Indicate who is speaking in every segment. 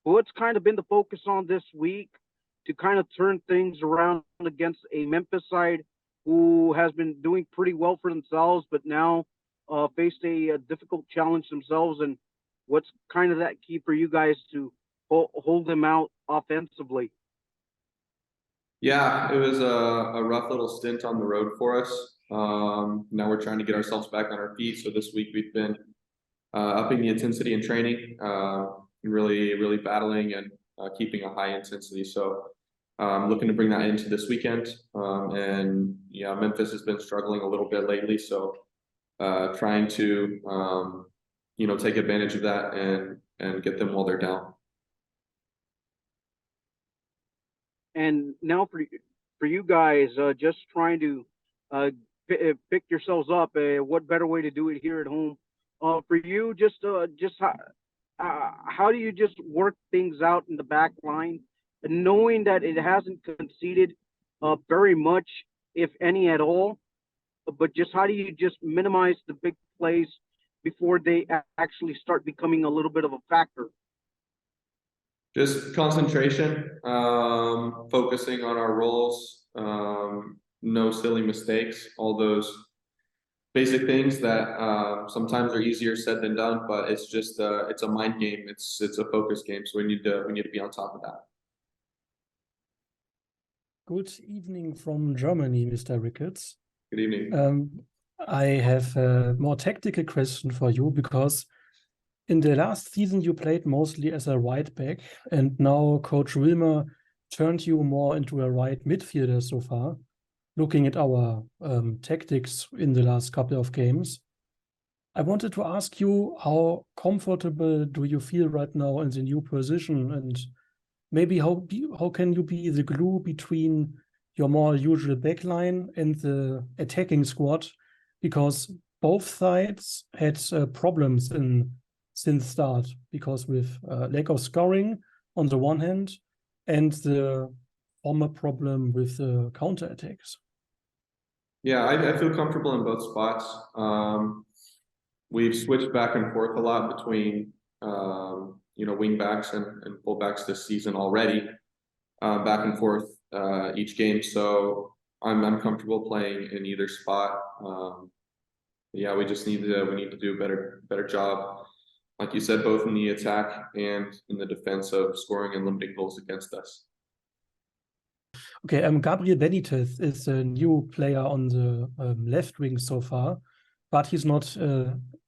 Speaker 1: what's kind of been the focus on this week to kind of turn things around against a Memphis side who has been doing pretty well for themselves, but now faced a difficult challenge themselves? And what's kind of that key for you guys to hold them out offensively?
Speaker 2: Yeah, it was a rough little stint on the road for us. Now we're trying to get ourselves back on our feet. So this week we've been upping the intensity in training, really battling and keeping a high intensity. So looking to bring that into this weekend. And yeah, Memphis has been struggling a little bit lately. So trying to take advantage of that and get them while they're down.
Speaker 1: And now for you guys, just trying to pick yourselves up. What better way to do it here at home? For you, just how do you just work things out in the back line, knowing that it hasn't conceded very much, if any at all, but just how do you just minimize the big plays before they actually start becoming a little bit of a factor?
Speaker 2: Just concentration, focusing on our roles, no silly mistakes, all those basic things that sometimes are easier said than done, but it's just it's a mind game. It's a focus game, so we need to be on top of that.
Speaker 3: Good evening from Germany, Mr. Ricketts.
Speaker 2: Good evening.
Speaker 3: I have a more tactical question for you, because in the last season you played mostly as a right back, and now Coach Wilmer turned you more into a right midfielder so far. Looking at our tactics in the last couple of games, I wanted to ask you, how comfortable do you feel right now in the new position, and maybe how can you be the glue between your more usual backline and the attacking squad, because both sides had problems since start, because with lack of scoring on the one hand and the former problem with the counter attacks.
Speaker 2: Yeah, I feel comfortable in both spots. We've switched back and forth a lot between wing backs and fullbacks this season already, back and forth each game. So I'm comfortable playing in either spot. Yeah, we need to do a better job, like you said, both in the attack and in the defense of scoring and limiting goals against us.
Speaker 3: Okay, Gabriel Benitez is a new player on the left wing so far, but he's not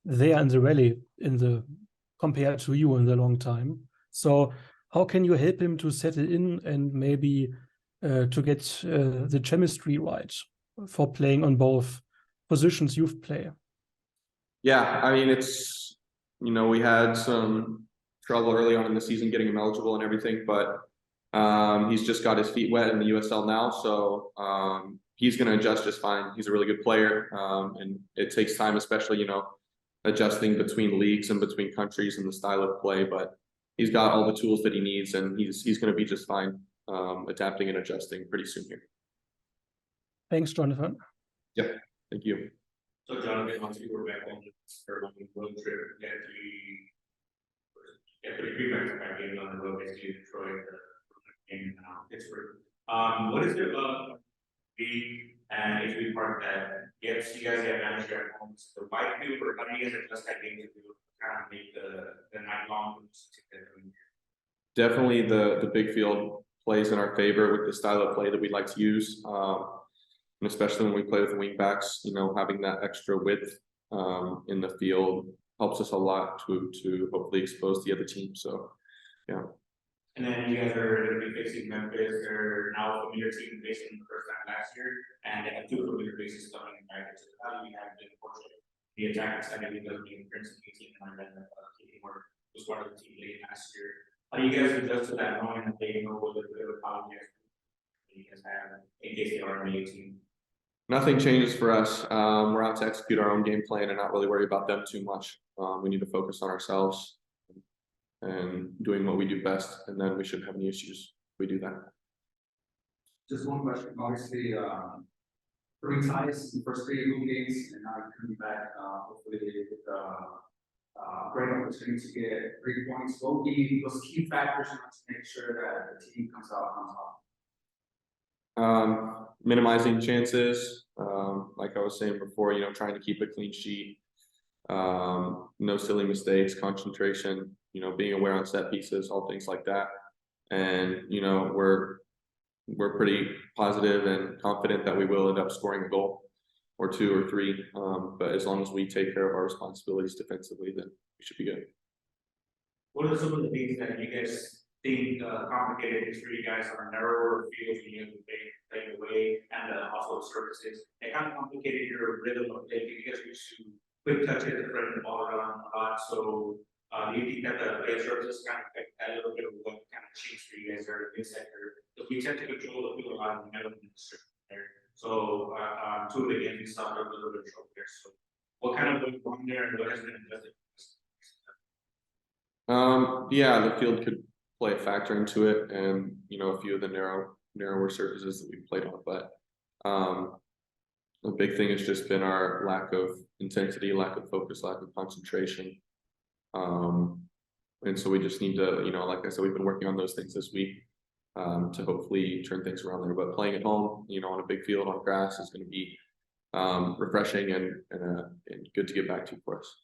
Speaker 3: there in the rally compared to you in the long time. So how can you help him to settle in and maybe to get the chemistry right for playing on both positions you've played?
Speaker 2: Yeah, I mean, it's, we had some trouble early on in the season getting him eligible and everything, but he's just got his feet wet in the USL now, so he's going to adjust just fine. He's a really good player, and it takes time, especially, adjusting between leagues and between countries and the style of play, but he's got all the tools that he needs, and he's going to be just fine, adapting and adjusting pretty soon here.
Speaker 3: Thanks, Jonathan.
Speaker 2: Yep, thank you.
Speaker 4: So Jonathan, once you were back on the road trip, you had to be back game on the road against Detroit, in Pittsburgh. What is it be and HEB Park that you guys have managed at home? So why do you, or how do you guys adjust that game to kind of make the night long?
Speaker 2: Definitely the big field plays in our favor with the style of play that we like to use. And especially when we play with the wing backs, having that extra width in the field helps us a lot to hopefully expose the other team. So, yeah.
Speaker 4: And then you guys are going to be facing Memphis. They're now a familiar team facing the first time last year, and they have two familiar faces coming back. So how do you have been fortunate? The attacking side of it doesn't mean Princeton team and then was part of the team late last year. How do you guys adjust to that, knowing that they know what the power you guys have in case they are an A team?
Speaker 2: Nothing changes for us. We're out to execute our own game plan and not really worry about them too much. We need to focus on ourselves and doing what we do best, and then we shouldn't have any issues if we do that.
Speaker 5: Just one question. Obviously, three ties in the first 3 home games, and now you're coming back hopefully with great opportunity to get 3 points. What will be those key factors to make sure that the team comes out on top?
Speaker 2: Minimizing chances, like I was saying before, trying to keep a clean sheet. No silly mistakes, concentration, being aware on set pieces, all things like that. And, we're pretty positive and confident that we will end up scoring a goal or 2 or 3. But as long as we take care of our responsibilities defensively, then we should be good.
Speaker 4: What are some of the things that you guys think complicated things for you guys on narrower fields when you have to play away and also surfaces? They kind of complicated your rhythm of play. You guys used to quick touches and spreading the ball around a lot. So do you think that the play surfaces kind of affect that a little bit of what kind of changed for you guys there in this sector? Because we tend to control the field a lot in the middle of the district there. So two of the games we saw a little bit of trouble there. So what kind of went wrong there and what has been invested?
Speaker 2: Yeah, the field could play a factor into it, and a few of the narrower surfaces that we played on. But the big thing has just been our lack of intensity, lack of focus, lack of concentration. And so we just need to, like I said, we've been working on those things this week to hopefully turn things around there. But playing at home, on a big field on grass is going to be refreshing and good to get back to for us.